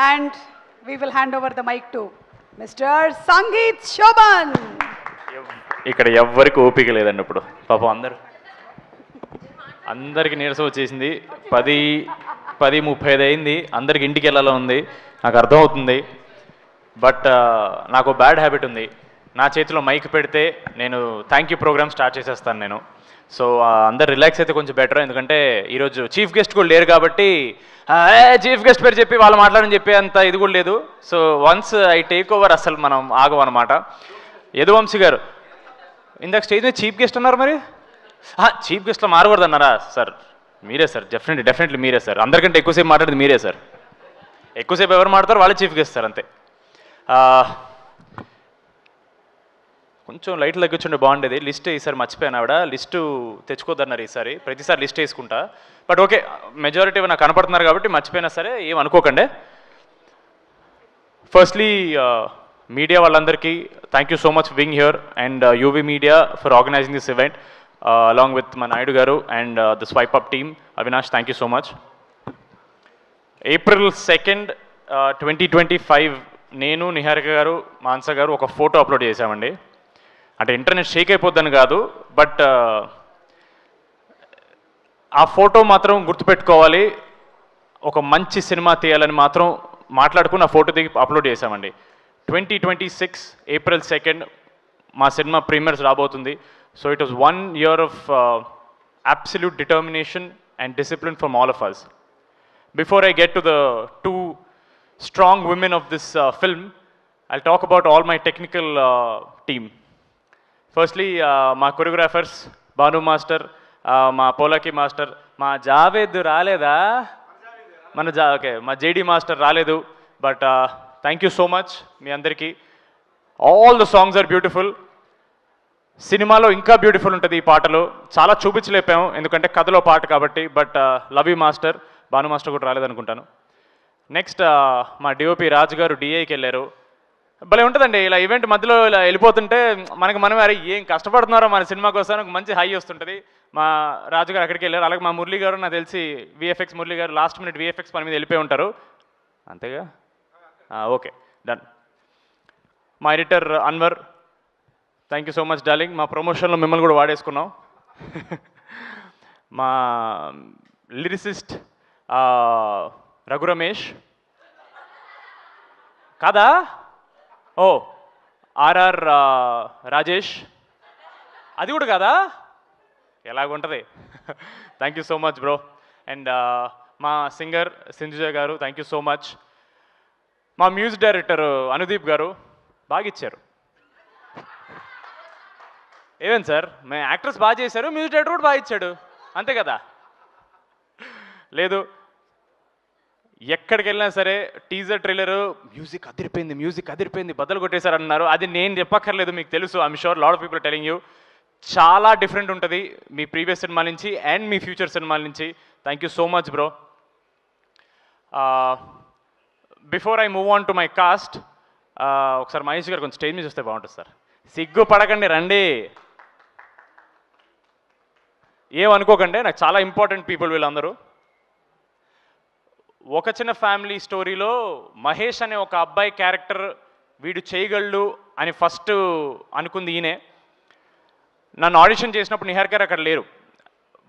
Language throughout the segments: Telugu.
And we will hand over the mic to Mr. Sangeet Shoban. ఇక్కడ ఎవ్వరికి ఓపిక లేదండి ఇప్పుడు పాపం అందరికి నీరసం వచ్చేసింది 10:35 అయింది అందరికి ఇంటికి వెళ్ళాలో ఉంది నాకు అర్థమవుతుంది బట్ నాకు బ్యాడ్ హ్యాబిట్ ఉంది నా చేతిలో మైక్ పెడితే నేను థ్యాంక్ యూ ప్రోగ్రామ్ స్టార్ట్ చేసేస్తాను నేను సో అందరు రిలాక్స్ అయితే కొంచెం బెటర్ ఎందుకంటే ఈరోజు చీఫ్ గెస్ట్ కూడా లేరు కాబట్టి చీఫ్ గెస్ట్ పేరు చెప్పి వాళ్ళు మాట్లాడని చెప్పి అంత ఇది కూడా లేదు so once I take over అసలు మనం ఆగమన్నమాట యదువంశీ గారు ఇందాక స్టేజ్ మీద చీఫ్ గెస్ట్ అన్నారు మరి చీఫ్ గెస్ట్లో మారకూడదు అన్నారా సార్ మీరే సార్ డెఫినెట్లీ మీరే సార్ అందరికంటే ఎక్కువసేపు మాట్లాడేది మీరే సార్ ఎక్కువసేపు ఎవరు మాట్లాడతారు వాళ్ళే చీఫ్ గెస్ట్ సార్ అంతే కొంచెం లైట్లు తగ్గించుండే బాగుండేది లిస్ట్ ఈసారి మర్చిపోయాను ఆవిడ లిస్టు తెచ్చుకోద్దన్నారు ఈసారి ప్రతిసారి లిస్ట్ వేసుకుంటా బట్ ఓకే మెజారిటీ నాకు కనపడుతున్నారు కాబట్టి మర్చిపోయినా సరే ఏం అనుకోకండి ఫస్ట్లీ మీడియా వాళ్ళందరికీ thank you so much being here and UV media for organising this event along with మా నాయుడు గారు and the swipe up team Avinash thank you so much April 2nd, 2025 నేను నిహారిక గారు మాన్స గారు ఒక ఫోటో అప్లోడ్ చేశామండి అంటే ఇంటర్నెట్ షేక్ అయిపోద్దని కాదు బట్ ఆ ఫోటో మాత్రం గుర్తుపెట్టుకోవాలి ఒక మంచి సినిమా తీయాలని మాత్రం మాట్లాడుకుని ఆ ఫోటో దిగి అప్లోడ్ చేశామండి 2026 April 2nd మా సినిమా ప్రీమియర్స్ రాబోతుంది so it was 1 year of absolute determination and discipline from all of us. Before I get to the two strong women of this film, I'll talk about all my technical team. Firstly, my choreographers, Banu Master, my Polaki Master, my Javed Raleda, okay, my JD Master Raledu, but thank you so much, mi andariki. All the songs are beautiful. సినిమాలో ఇంకా బ్యూటిఫుల్ ఉంటుంది ఈ పాటలు చాలా చూపించలేపాము ఎందుకంటే కథలో పాట కాబట్టి but love you master Bhanu master కూడా రాలేదనుకుంటాను నెక్స్ట్ మా డిఓపి రాజు గారు డిఐకి వెళ్ళారు భలే ఉంటుందండి ఇలా ఈవెంట్ మధ్యలో ఇలా వెళ్ళిపోతుంటే మనమే అరే ఏం కష్టపడుతున్నారో మన సినిమా కోసం ఒక మంచి హై వస్తుంటుంది మా రాజు గారు అక్కడికి వెళ్ళారు అలాగే మా మురళి గారు నాకు తెలిసి విఎఫ్ఎక్స్ మురళి గారు లాస్ట్ మినిట్ విఎఫ్ఎక్స్ పని మీద వెళ్ళిపోయి ఉంటారు అంతేగా ఓకే డన్ మా editor Anwar thank you so much darling మా ప్రమోషన్లో మిమ్మల్ని కూడా వాడేసుకున్నాం మా లిరిసిస్ట్ రఘు రమేష్ కాదా ఓ ఆర్ఆర్ రాజేష్ అది కూడా కాదా ఎలాగుంటుంది thank you so much bro and మా singer Sindhuja garu thank you so much మా మ్యూజిక్ డైరెక్టర్ అనుదీప్ గారు బాగా ఇచ్చారు ఏమేం సార్ మేము యాక్టర్స్ బాగా చేశారు మ్యూజిక్ డైరెక్టర్ కూడా బాగా ఇచ్చాడు అంతే కదా లేదు ఎక్కడికి వెళ్ళినా సరే టీజర్ ట్రైలర్ మ్యూజిక్ అదిరిపోయింది బద్దలు కొట్టేశారు అన్నారు అది నేను చెప్పక్కర్లేదు మీకు తెలుసు I'm sure lot of people telling you చాలా డిఫరెంట్ ఉంటుంది మీ ప్రీవియస్ సినిమా నుంచి అండ్ మీ ఫ్యూచర్ సినిమాల నుంచి thank you so much bro before I move on to my cast ఒకసారి మహేష్ గారు కొంచెం స్టేజ్ మీద చూస్తే బాగుంటుంది సార్ సిగ్గు పడకండి రండి ఏమనుకోకండి నాకు చాలా ఇంపార్టెంట్ పీపుల్ వీళ్ళందరూ ఒక చిన్న ఫ్యామిలీ స్టోరీలో మహేష్ అనే ఒక అబ్బాయి క్యారెక్టర్ వీడు చేయగలడు అని ఫస్ట్ అనుకుంది ఈయనే నన్ను ఆడిషన్ చేసినప్పుడు నిహార్ గారు అక్కడ లేరు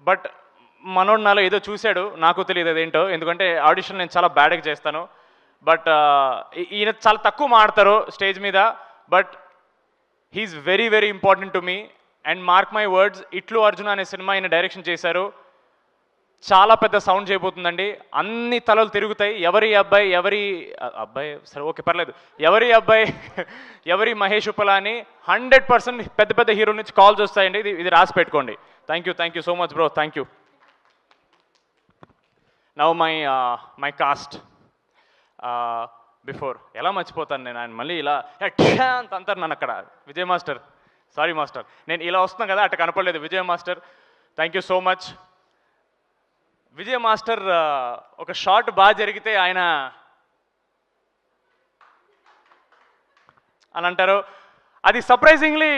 బట్ మనోడు నాలో ఏదో చూశాడు నాకు తెలియదు అదేంటో ఎందుకంటే ఆడిషన్ నేను చాలా బ్యాడ్గా చేస్తాను బట్ ఈయన చాలా తక్కువ మాడతారు స్టేజ్ మీద but he's very very important to me and mark my words ఇట్లు అర్జున్ అనే సినిమా ఆయన డైరెక్షన్ చేశారు చాలా పెద్ద సౌండ్ చేయబోతుందండి అన్ని తలలు తిరుగుతాయి ఎవరి అబ్బాయి సరే ఓకే పర్లేదు ఎవరి మహేష్ ఉప్పలా అని 100% పెద్ద పెద్ద హీరో నుంచి కాల్స్ వస్తాయండి ఇది రాసి పెట్టుకోండి thank you so much bro thank you now my cast before ఎలా మర్చిపోతాను నేను ఆయన మళ్ళీ ఇలా అంత అంటారు నన్ను అక్కడ విజయ్ మాస్టర్ సారీ మాస్టర్ నేను ఇలా వస్తున్నాను కదా అట్లా కనపడలేదు Vijay master thank you so much Vijay master ఒక షాట్ బాగా జరిగితే ఆయన అని అంటారు అది సర్ప్రైజింగ్లీ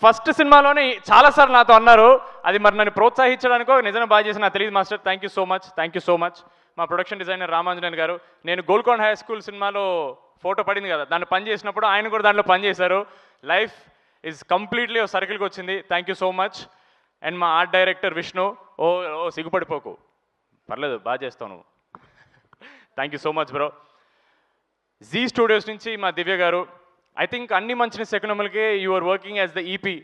ఫస్ట్ సినిమాలోనే చాలాసార్లు నాతో అన్నారు అది మరి నన్ను ప్రోత్సహించడానికో నిజంగా బాగా చేసి నాకు తెలియదు master thank you so much మా ప్రొడక్షన్ డిజైనర్ రామాంజనేయన్ గారు. నేను గోల్కొండ హై స్కూల్ సినిమాలో ఫోటో పడింది కదా, దాన్ని పని చేసినప్పుడు ఆయన కూడా దాంట్లో పని చేశారు. లైఫ్ ఈజ్ కంప్లీట్లీ ఓ సర్కిల్కి వచ్చింది. Thank you so much. And మా ఆర్ట్ డైరెక్టర్ విష్ణు, ఓ ఓ సిగ్గుపడిపోకు, పర్లేదు బాగా చేస్తావు నువ్వు. Thank you so much bro. Zee Studios నుంచి మా దివ్య గారు, ఐ థింక్ అన్ని మంచిన సెకనములకే you are working as the EP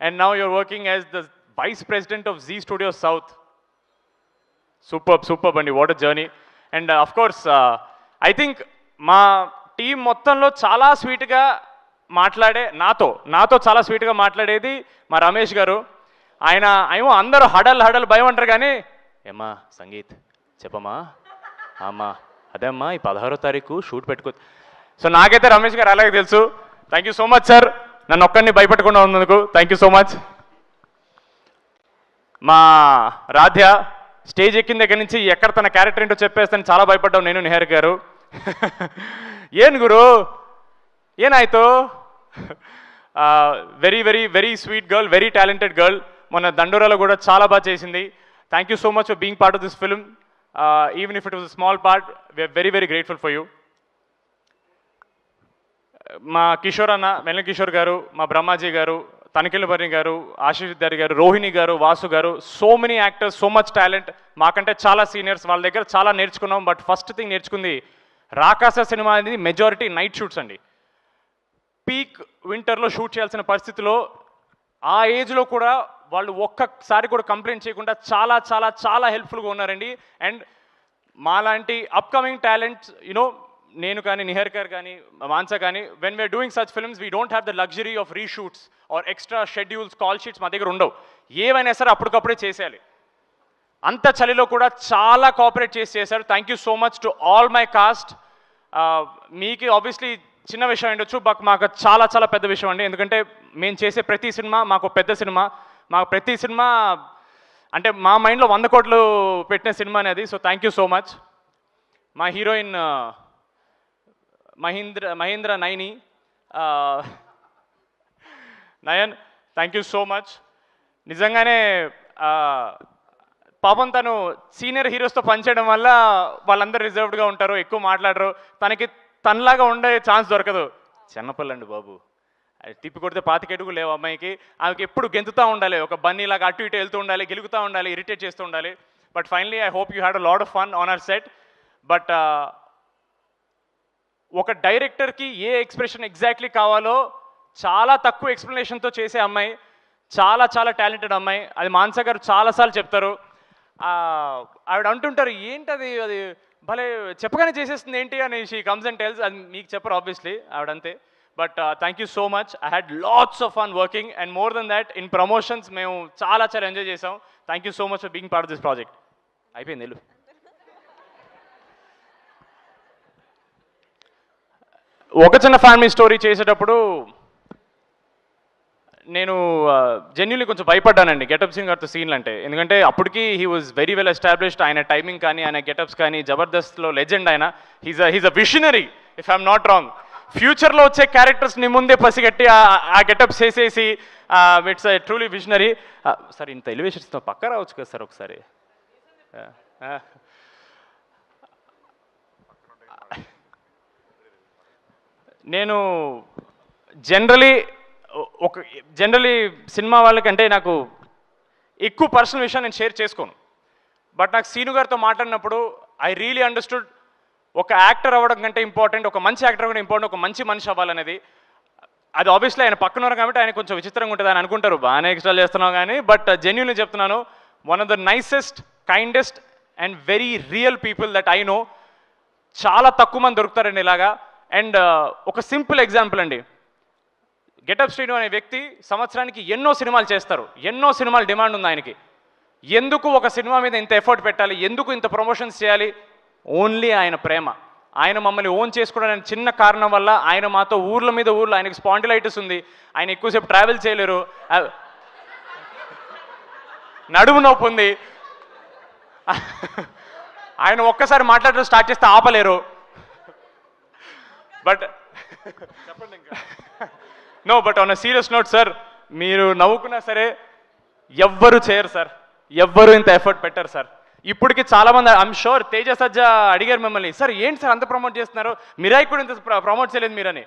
and now you are working as the vice president of Zee Studios South. Super అండి, what a journey. And of course I think మా టీం మొత్తంలో చాలా స్వీట్గా మాట్లాడే, నాతో చాలా స్వీట్గా మాట్లాడేది మా రమేష్ గారు. ఆయన ఏమో అందరూ హడల్ భయం అంటారు కానీ, ఏమ్మా సంగీత్ చెప్పమ్మా, అమ్మా అదే అమ్మా ఈ 16వ తారీఖు షూట్ పెట్టుకో. సో నాకైతే రమేష్ గారు అలాగే తెలుసు. Thank you so much sir, నన్ను ఒక్కడిని భయపెట్టకుండా ఉన్నందుకు థ్యాంక్ యూ సో మచ్. మా రాధ్య స్టేజ్ ఎక్కిన దగ్గర నుంచి ఎక్కడ తన క్యారెక్టర్ ఏంటో చెప్పేస్తాను చాలా భయపడ్డాం నేను, నిహారిక గారు. ఏను గురు ఏనాಯ್ತು. Very very very sweet girl, very talented girl. మొన్న దండోరాలో కూడా చాలా బాగా చేసింది. Thank you so much for being part of this film. Even if it was a small part, we're very very grateful for you. మా కిషోర్ అన్న, మెల్ల కిషోర్ గారు, మా బ్రహ్మాజీ గారు, తనిఖీల బర్ని గారు, ఆశీష్ విద్యారి గారు, రోహిణి గారు, వాసు గారు, so many actors, so much talent. మాకంటే చాలా సీనియర్స్, వాళ్ళ దగ్గర చాలా నేర్చుకున్నాం. బట్ ఫస్ట్ థింగ్ నేర్చుకుంది, రాకాస సినిమా అనేది మెజారిటీ నైట్ షూట్స్ అండి. పీక్ వింటర్లో షూట్ చేయాల్సిన పరిస్థితిలో ఆ ఏజ్లో కూడా వాళ్ళు ఒక్కసారి కూడా కంప్లైంట్ చేయకుండా చాలా చాలా చాలా హెల్ప్ఫుల్గా ఉన్నారండి. అండ్ మాలాంటి అప్కమింగ్ టాలెంట్స్ యునో, నేను కానీ నిహారిక కానీ మాన్సా కానీ, when we're doing such films we don't have the luxury of reshoots or extra schedules, call sheets మా దగ్గర ఉండవు. ఏవైనా సరే అప్పటికప్పుడే చేసేయాలి. అంత చలిలో కూడా చాలా కోఆపరేట్ చేశారు. Thank you so much to all my cast. మీకు ఆబ్వియస్లీ చిన్న విషయం ఉండొచ్చు, బట్ మాకు చాలా చాలా పెద్ద విషయం అండి. ఎందుకంటే మేము చేసే ప్రతి సినిమా మాకు పెద్ద సినిమా. మాకు ప్రతి సినిమా అంటే మా మైండ్లో 100 కోట్లు పెట్టిన సినిమా అనేది. So thank you so much. మా heroine Mahendra Nayan, thank you so much. నిజంగానే పాపం తను సీనియర్ హీరోస్తో పనిచేయడం వల్ల వాళ్ళందరూ రిజర్వ్డ్గా ఉంటారు, ఎక్కువ మాట్లాడరు. తనలాగా ఉండే ఛాన్స్ దొరకదు. చిన్నపిల్లండి బాబు, తిప్పి కొడితే 25 అడుగులు లేవు అమ్మాయికి. ఆమెకి ఎప్పుడు గెంతుతూ ఉండాలి, ఒక బన్నీలాగా అటు ఇటు వెళ్తూ ఉండాలి, గెలుగుతూ ఉండాలి, ఇరిటేట్ చేస్తూ ఉండాలి. But finally I hope you had a lot of fun on hour set. But ఒక డైరెక్టర్కి ఏ ఎక్స్ప్రెషన్ ఎగ్జాక్ట్లీ కావాలో చాలా తక్కువ ఎక్స్ప్లెనేషన్తో చేసే అమ్మాయి, చాలా చాలా టాలెంటెడ్ అమ్మాయి. అది మాన్సా గారు చాలాసార్లు చెప్తారు. ఆవిడ అంటుంటారు, ఏంటది అది భలే చెప్పగానే చేసేస్తుంది ఏంటి అని. She comes and tells. అది మీకు చెప్పరు ఆబ్వియస్లీ, ఆవిడంతే. But thank you so much. I had lots of fun working and more than that in promotions మేము చాలా చాలా ఎంజాయ్ చేసాం. Thank you so much for being part of this project. అయిపోయింది వెళ్ళు. ఒక చిన్న ఫ్యామిలీ స్టోరీ చేసేటప్పుడు నేను జెన్యున్లీ కొంచెం భయపడ్డానండి గెటప్ సింగ్ గారితో సీన్లు అంటే. ఎందుకంటే అప్పటికి he was very well established. ఆయన టైమింగ్ కానీ, ఆయన గెటప్స్ కానీ, జబర్దస్త్లో లెజెండ్ ఆయన. He's a visionary if I'm not wrong. ఫ్యూచర్లో వచ్చే క్యారెక్టర్స్ని ముందే పసిగట్టి ఆ గెటప్స్ చేసేసి ఇట్స్ ట్రూలీ విషనరీ. సార్ ఇంత ఎలివేషన్స్తో పక్క రావచ్చు కదా సార్ ఒకసారి. నేను జనరలీ సినిమా వాళ్ళకంటే నాకు ఎక్కువ పర్సనల్ విషయం నేను షేర్ చేసుకోను. బట్ నాకు సీను గారితో మాట్లాడినప్పుడు ఐ రియలీ అండర్స్టూడ్ ఒక యాక్టర్ అవ్వడం కంటే ఇంపార్టెంట్, ఒక మంచి యాక్టర్ కూడా ఇంపార్టెంట్, ఒక మంచి మనిషి అవ్వాలనేది. అది ఆబ్వియస్లీ ఆయన పక్కన ఉన్నారు కాబట్టి ఆయన కొంచెం విచిత్రంగా ఉంటుంది అని అనుకుంటారు, బాగానే ఎక్స్ట్రా చేస్తున్నావు కానీ. బట్ జెన్యూన్లీ చెప్తున్నాను, one of the nicest, kindest and very real people that I know. చాలా తక్కువ మంది దొరుకుతారండి ఇలాగా. అండ్ ఒక సింపుల్ ఎగ్జాంపుల్ అండి, గెటప్ శ్రీను అనే వ్యక్తి సంవత్సరానికి ఎన్నో సినిమాలు చేస్తారు, ఎన్నో సినిమాలు డిమాండ్ ఉంది ఆయనకి. ఎందుకు ఒక సినిమా మీద ఇంత ఎఫర్ట్ పెట్టాలి, ఎందుకు ఇంత ప్రమోషన్స్ చేయాలి? ఓన్లీ ఆయన ప్రేమ. ఆయన మమ్మల్ని ఓన్ చేసుకోవడానికి చిన్న కారణం వల్ల ఆయన మాతో ఊర్ల మీద ఊర్లో, ఆయనకి స్పాండిలైటిస్ ఉంది, ఆయన ఎక్కువసేపు ట్రావెల్ చేయలేరు, నడుము నొప్పి ఉంది, ఆయన ఒక్కసారి మాట్లాడడం స్టార్ట్ చేస్తే ఆపలేరు. బట్ చెప్పండి ఇంకా. No, but on a serious note sir, మీరు నవ్వుకున్నా సరే ఎవ్వరు చేయరు సార్, ఎవ్వరు ఇంత ఎఫర్ట్ పెట్టరు సార్. ఇప్పటికి చాలామంది ఐఎమ్ షూర్ తేజ సజ్జా అడిగారు మిమ్మల్ని, సార్ ఏంటి సార్ అంత ప్రమోట్ చేస్తున్నారు, మిరాయి కూడా ఇంత ప్రమోట్ చేయలేదు మీరని.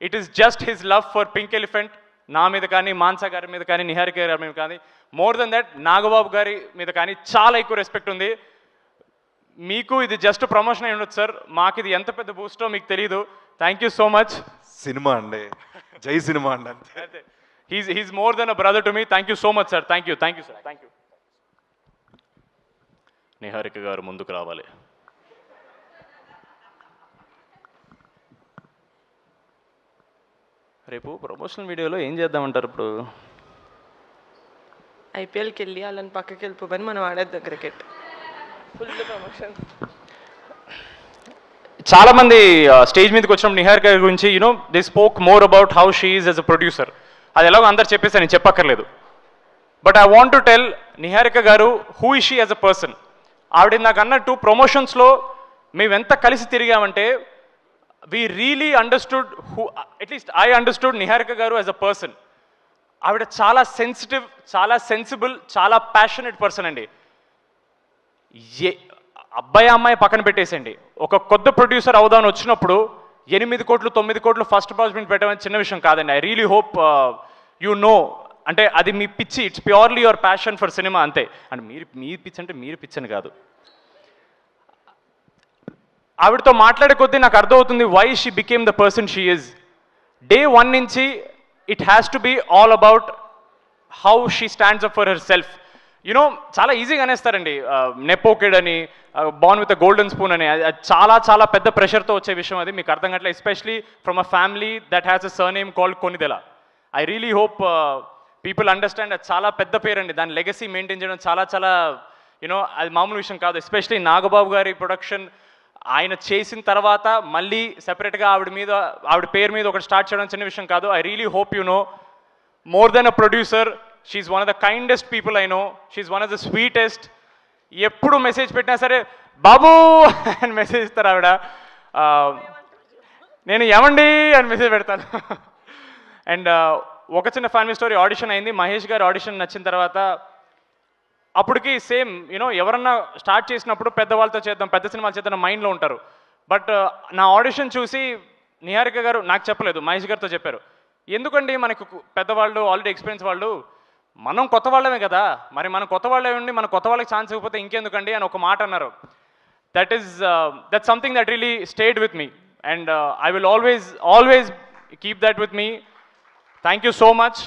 It is just his love for Pink Elephant, నా మీద కానీ, మాన్సా గారి మీద కానీ, నిహారిక గారి మీద కానీ, మోర్ దెన్ దట్ నాగబాబు గారి మీద కానీ చాలా ఎక్కువ రెస్పెక్ట్ ఉంది. మీకు ఇది జస్ట్ ప్రమోషన్ అయి ఉండొచ్చు సార్, మాకు ఇది ఎంత పెద్ద బూస్టో మీకు తెలియదు. Thank you so much. Cinema అండి, జై సినిమా అండి అంతే. He's more than a brother to me. Thank you so much sir. Thank you sir. Thank you. Niharika గారు ముందుకు రావాలి. రేపు ప్రమోషనల్ వీడియోలో ఏం చేద్దామంటారు? ఇప్పుడు ఐపీఎల్కి వెళ్ళి వాళ్ళని పక్కకి వెళ్ళిపోమని మనం ఆడేద్దాం క్రికెట్. Full promotion. చాలా మంది స్టేజ్ మీదకి వచ్చినప్పుడు నిహారిక గారి గురించి they spoke more about how she is as a producer. అది ఎలాగో అందరు చెప్పేసి నేను చెప్పక్కర్లేదు. But I want to tell Niharika garu who is she as a person. ఆవిడ నాకు అన్నట్టు ప్రమోషన్స్లో మేము ఎంత కలిసి తిరిగామంటే we really understood who, at least I understood Niharika garu as a person. ఆవిడ చాలా సెన్సిటివ్, చాలా సెన్సిబుల్, చాలా ప్యాషనెట్ పర్సన్ అండి. అబ్బాయి అమ్మాయి పక్కన పెట్టేసండి, ఒక కొత్త ప్రొడ్యూసర్ అవుదామని వచ్చినప్పుడు 8 కోట్లు 9 కోట్లు ఫస్ట్ ప్రాజెక్ట్ పెట్టడం చిన్న విషయం కాదండి. I really hope you no, అంటే అది మీ పిచ్చి, it's purely your passion for cinema అంతే. అంటే మీ పిచ్చి అంటే మీరు పిచ్చి అని కాదు. ఆవిడతో మాట్లాడే కొద్దీ నాకు అర్థమవుతుంది why she became the person she is. Day 1 నుంచి it has to be all about how she stands up for herself. చాలా ఈజీగా అనేస్తారండి నెపోకెడ్ అని, born with a golden spoon అని. చాలా చాలా పెద్ద ప్రెషర్తో వచ్చే విషయం అది, మీకు అర్థం కావట్లేదు. Especially from a family that has a surname called Konidela. I really hope people understand. అది చాలా పెద్ద పేరు అండి, దాని లెగసీ మెయింటైన్ చేయడం చాలా చాలా అది మామూలు విషయం కాదు. ఎస్పెషలీ నాగబాబు గారి ప్రొడక్షన్ ఆయన చేసిన తర్వాత మళ్ళీ సెపరేట్గా ఆవిడ పేరు మీద ఒకటి స్టార్ట్ చేయడం చిన్న విషయం కాదు. I really hope more than a producer, she's one of the kindest people I know. She's one of the sweetest. ఎప్పుడు మెసేజ్ పెట్టినా సరే బాబు అని మెసేజ్ ఇస్తారు ఆవిడ. నేను ఏమండి అని మెసేజ్ పెడతాను. అండ్ ఒక చిన్న ఫ్యామిలీ స్టోరీ, ఆడిషన్ అయింది. మహేష్ గారి ఆడిషన్ నచ్చిన తర్వాత అప్పటికి సేమ్ ఎవరన్నా స్టార్ట్ చేసినప్పుడు పెద్దవాళ్ళతో చేద్దాం, పెద్ద సినిమాలు చేద్దాం మైండ్లో ఉంటారు. బట్ నా ఆడిషన్ చూసి నిహారిక గారు నాకు చెప్పలేదు, మహేష్ గారితో చెప్పారు. ఎందుకండి మనకు పెద్దవాళ్ళు ఆల్రెడీ ఎక్స్పీరియన్స్ వాళ్ళు, మనం కొత్త వాళ్ళమే కదా, మరి మనం కొత్త వాళ్ళే ఉండి మన కొత్త వాళ్ళకి ఛాన్స్ ఇవ్వకపోతే ఇంకెందుకండి అని ఒక మాట అన్నారు. That something that really stayed with me and I will always keep that with me. Thank you so much.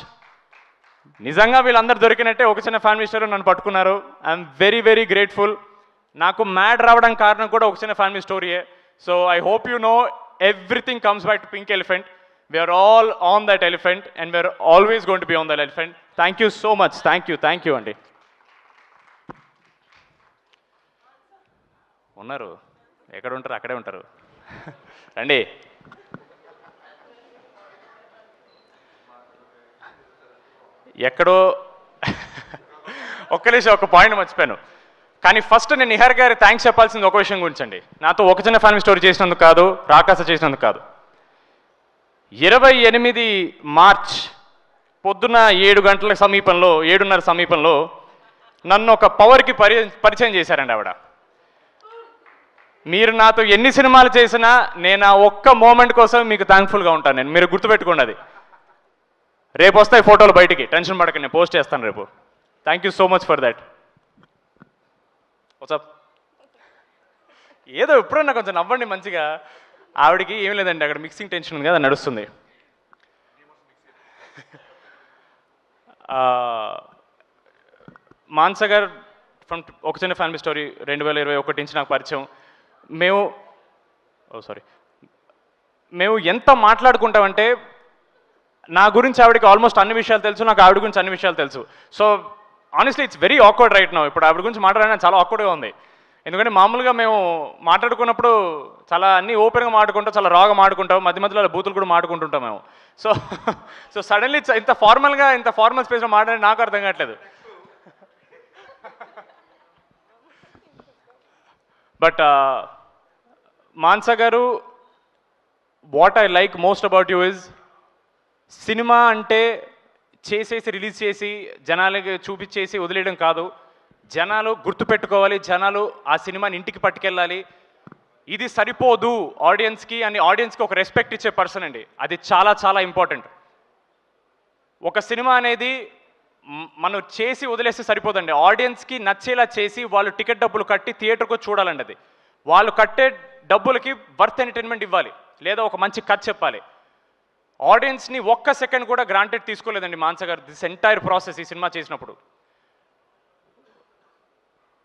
నిజంగా వీళ్ళందరూ దొరికినట్టే ఒక చిన్న ఫ్యామిలీ స్టోరీ నన్ను పట్టుకున్నారు. I'm very very grateful. నాకు మ్యాడ్ రావడం కారణం కూడా ఒక చిన్న ఫ్యామిలీ స్టోరీయే. So I hope everything comes back to Pink Elephant. We are all on that elephant and we are always going to be on that elephant. Thank you so much. Thank you అండి. ఉన్నారు, ఎక్కడ ఉంటారు అక్కడే ఉంటారు. రండి. ఎక్కడో ఒక్క నిమిషం, ఒక పాయింట్ మర్చిపోయాను. కానీ ఫస్ట్ నేను నిహార్ గారి థ్యాంక్స్ చెప్పాల్సింది ఒక విషయం గురించి అండి. నాతో ఒక చిన్న ఫ్యామిలీ స్టోరీ చేసినందుకు కాదు, రాకాస చేసినందుకు కాదు. 28 మార్చ్ పొద్దున్న 7:30 సమీపంలో నన్ను ఒక పవర్కి పరిచయం చేశారండి ఆవిడ. మీరు నాతో ఎన్ని సినిమాలు చేసినా నేను ఆ ఒక్క మూమెంట్ కోసం మీకు థ్యాంక్ఫుల్గా ఉంటాను. నేను, మీరు గుర్తుపెట్టుకోండి అది. రేపు వస్తాయి ఫోటోలు బయటికి, టెన్షన్ పడకండి, నేను పోస్ట్ చేస్తాను రేపు. Thank you so much for that. WhatsApp ఏదో ఎప్పుడన్నా కొంచెం నవ్వండి మంచిగా. ఆవిడకి ఏం లేదండి, అక్కడ మిక్సింగ్ టెన్షన్ ఉంది కదా, నడుస్తుంది. మాన్సా గారు ఫ్రమ్ ఒక చిన్న ఫ్యామిలీ స్టోరీ 2021 నుంచి నాకు పరిచయం. మేము ఎంత మాట్లాడుకుంటామంటే నా గురించి ఆవిడకి ఆల్మోస్ట్ అన్ని విషయాలు తెలుసు, నాకు ఆవిడ గురించి అన్ని విషయాలు తెలుసు. So honestly it's very awkward right now. ఇప్పుడు ఆవిడ గురించి మాట్లాడడానికి చాలా ఆక్వర్డ్గా ఉంది. ఎందుకంటే మామూలుగా మేము మాట్లాడుకున్నప్పుడు చాలా అన్నీ ఓపెన్గా మాట్లాడుకుంటాం, చాలా రాగా మాట్లాడుకుంటాం, మధ్య మధ్యలో బూతులు కూడా మాట్లాడుకుంటుంటాం మేము. సో సడన్లీ ఇంత ఫార్మల్ స్పేస్లో మాట్లాడి నాకు అర్థం కావట్లేదు. బట్ మాన్సా గారు, what I like most about you is, cinema అంటే చేసేసి రిలీజ్ చేసి జనాలకి చూపించేసి వదిలేయడం కాదు. జనాలు గుర్తుపెట్టుకోవాలి, జనాలు ఆ సినిమాని ఇంటికి పట్టుకెళ్ళాలి. ఇది సరిపోదు ఆడియన్స్కి అని ఆడియన్స్కి ఒక రెస్పెక్ట్ ఇచ్చే పర్సన్ అండి. అది చాలా చాలా ఇంపార్టెంట్. ఒక సినిమా అనేది మనం చేసి వదిలేస్తే సరిపోదండి. ఆడియన్స్కి నచ్చేలా చేసి వాళ్ళు టికెట్ డబ్బులు కట్టి థియేటర్కు చూడాలండి. అది వాళ్ళు కట్టే డబ్బులకి వర్త్ ఎంటర్టైన్మెంట్ ఇవ్వాలి, లేదా ఒక మంచి కథ చెప్పాలి. ఆడియన్స్ని ఒక్క సెకండ్ కూడా గ్రాంటెడ్ తీసుకోలేదండి మాన్స గారు దిస్ ఎంటైర్ ప్రాసెస్. ఈ సినిమా చేసినప్పుడు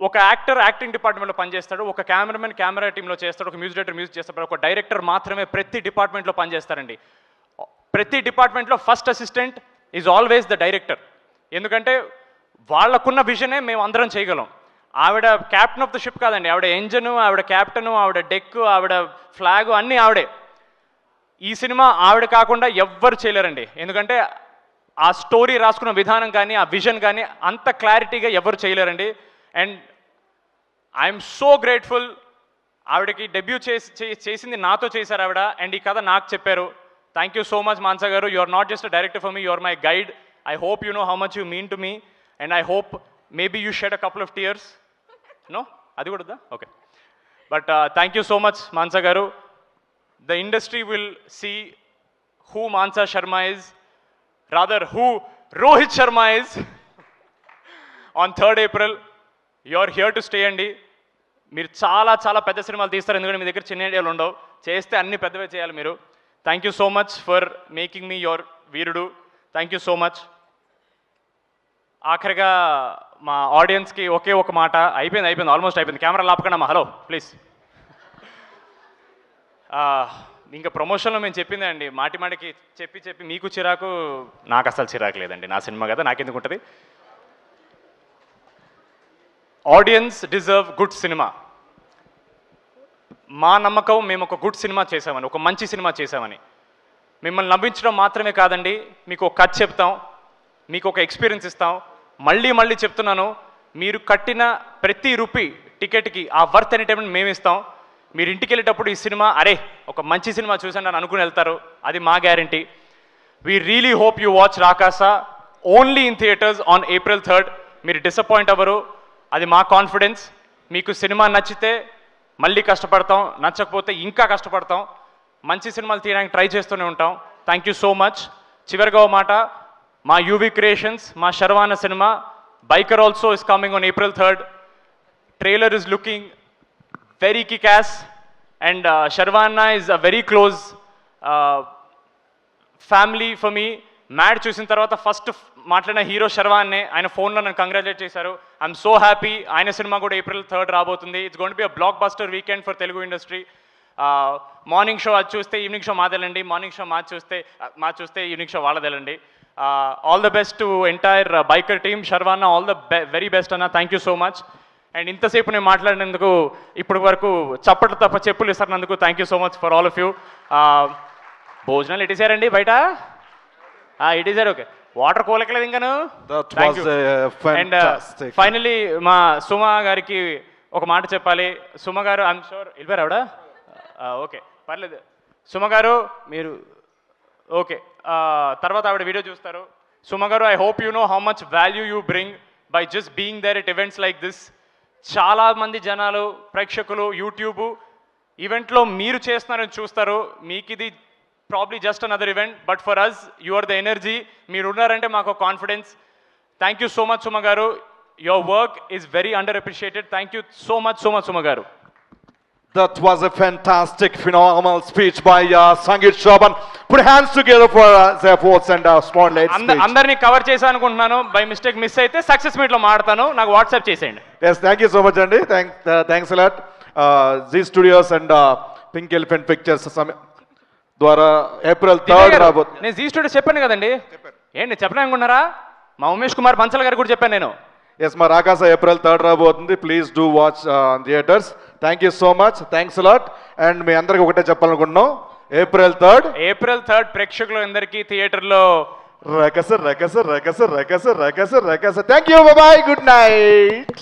ఒక యాక్టర్ యాక్టింగ్ డిపార్ట్మెంట్లో పనిచేస్తాడు, ఒక కెమెరామెన్ కెమెరా టీంలో చేస్తాడు, ఒక మ్యూజిక్ డైరెక్టర్ మ్యూజిక్ చేస్తాడు, ఒక డైరెక్టర్ మాత్రమే ప్రతి డిపార్ట్మెంట్లో పనిచేస్తారండి. ప్రతి డిపార్ట్మెంట్లో first assistant is always the director. ఎందుకంటే వాళ్ళకున్న విజనే మేము అందరం చేయగలం. ఆవిడ క్యాప్టెన్ ఆఫ్ ద షిప్ కాదండి, ఆవిడ ఎంజను, ఆవిడ క్యాప్టెను, ఆవిడ డెక్, ఆవిడ ఫ్లాగు అన్నీ ఆవిడే. ఈ సినిమా ఆవిడ కాకుండా ఎవ్వరు చేయలేరండి. ఎందుకంటే ఆ స్టోరీ రాసుకున్న విధానం కానీ ఆ విజన్ కానీ అంత క్లారిటీగా ఎవరు చేయలేరండి. And I'm so grateful. ఆవిడకి డెబ్యూ చేసింది నాతో చేశారు ఆవిడ, అండ్ ఈ కథ నాకు చెప్పారు. Thank you so much Mansa garu. You are not just a director for me, you are my guide. I hope you know how much you mean to me, and I hope maybe you shed a couple of tears. No, అది కూడా వద్దా? Okay. But thank you so much Mansa గారు. The industry will see who Mansa Sharma is, rather who Rohit Sharma is on 3rd April. You are here to stay అండి. మీరు చాలా చాలా పెద్ద సినిమాలు తీస్తారు, ఎందుకంటే మీ దగ్గర చిన్న ఐడియాలు ఉండవు. చేస్తే అన్ని పెద్దవే చేయాలి మీరు. Thank you so much for making me your Veerudu. Thank you so much. ఆఖరిగా మా ఆడియన్స్కి ఒకే ఒక మాట. అయిపోయింది, ఆల్మోస్ట్ అయిపోయింది. కెమెరా లాపకండి. Hello please. ఇంకా ప్రమోషన్లో మేము చెప్పిందే అండి, మాటి మాటికి చెప్పి మీకు చిరాకు, నాకు అసలు చిరాకు లేదండి. నా సినిమా కదా, నాకెందుకు ఉంటుంది. Audience deserve good cinema. మా నమ్మకం మేము ఒక గుడ్ సినిమా చేసామని, ఒక మంచి సినిమా చేసామని. మిమ్మల్ని నవ్వించడం మాత్రమే కాదండి, మీకు ఒక కథ చెప్తాం, మీకు ఒక ఎక్స్పీరియన్స్ ఇస్తాం. మళ్ళీ చెప్తున్నాను, మీరు కట్టిన ప్రతి రూపీ టికెట్కి ఆ వర్త్ ఎంటర్టైన్మెంట్ మేము ఇస్తాం. మీరు ఇంటికి వెళ్ళేటప్పుడు ఈ సినిమా అరే ఒక మంచి సినిమా చూసాను అని అనుకుని వెళ్తారు, అది మా guarantee. We really hope you watch Rakasa only in theatres on April 3rd. మీరు డిసప్పాయింట్ అవ్వరు, అది మా కాన్ఫిడెన్స్. మీకు సినిమా నచ్చితే మళ్ళీ కష్టపడతాం, నచ్చకపోతే ఇంకా కష్టపడతాం. మంచి సినిమాలు తీయడానికి ట్రై చేస్తూనే ఉంటాం. Thank you so much. చివరిగా ఓ మాట, మా యూవీ క్రియేషన్స్, మా శర్వాన సినిమా Biker also is coming on April 3rd. Trailer is looking very kick-ass, and Sharvana is a very close family for me. Mad చూసిన తర్వాత ఫస్ట్ మాట్లాడిన హీరో శర్వాన్నే. ఆయన ఫోన్లో నన్ను కంగ్రాచులేట్ చేశారు. I'm so happy. ఆయన సినిమా కూడా April 3rd రాబోతుంది. It's going to be a blockbuster weekend for Telugu industry. Morning show అది చూస్తే ఈవినింగ్ షో మాదేలండి, మార్నింగ్ షో మా చూస్తే ఈవినింగ్ షో వాళ్ళదేలండి. All the best to entire Biker team. Sharwana all the very best అన్న. Thank you so much. And ఇంతసేపు నేను మాట్లాడినందుకు, ఇప్పటి వరకు చప్పట్లు తప్ప చెప్పులు ఇస్తున్నందుకు thank you so much for all of you. భోజనాలు ఇటేసారండి బయట? ఇటేసారు. ఓకే, వాటర్ కోలకలేదు ఇంకాను. అండ్ ఫైనలీ మా సుమ గారికి ఒక మాట చెప్పాలి. సుమ గారు, ఐఎమ్ షూర్ వెళ్ళిపోయారు ఆవిడ. ఓకే పర్లేదు. సుమ గారు మీరు ఓకే, తర్వాత ఆవిడ వీడియో చూస్తారు. సుమ గారు, I hope you know how much value you bring by just being there at events like this. చాలామంది జనాలు, ప్రేక్షకులు యూట్యూబ్ ఈవెంట్లో మీరు చేస్తున్నారని చూస్తారు. మీకు ఇది probably just another event, but for us you are the energy. మీరు ఉన్నారంటే మాకు confidence. Thank you so much Suma garu. Your work is very underappreciated. Thank you so much Suma garu. That was a fantastic, phenomenal speech by Sangeet Shravan. Put hands together for the efforts and spotlight speech. అందరినీ కవర్ చేశాను అనుకుంటున్నాను. బై మిస్టేక్ మిస్ అయితే సక్సెస్ మీట్లో మాడతాను, నాకు వాట్సాప్ చేసేయండి. Yes, thank you so much అండి. Thanks a lot. Zee Studios and Pink Elephant Pictures ద్వారా April 3rd రాబోతుంది. నేను జీ స్టూడియోస్ చెప్పాను కదండి. ఏంటి చెప్పలే అనుకున్నారా? మా ఉమేష్ కుమార్ బన్సల్ గారు కూడా చెప్పాను నేను. ఎస్, మా రాకాస April 3rd రాబోతుంది. Please do watch theatres. Thank you so much. Thanks a lot. And మీ అందరికి ఒకటే చెప్పాలనుకుంటున్నాం, April 3rd ప్రేక్షకులు అందరికీ థియేటర్లో Rakasa. Thank you, bye, good night.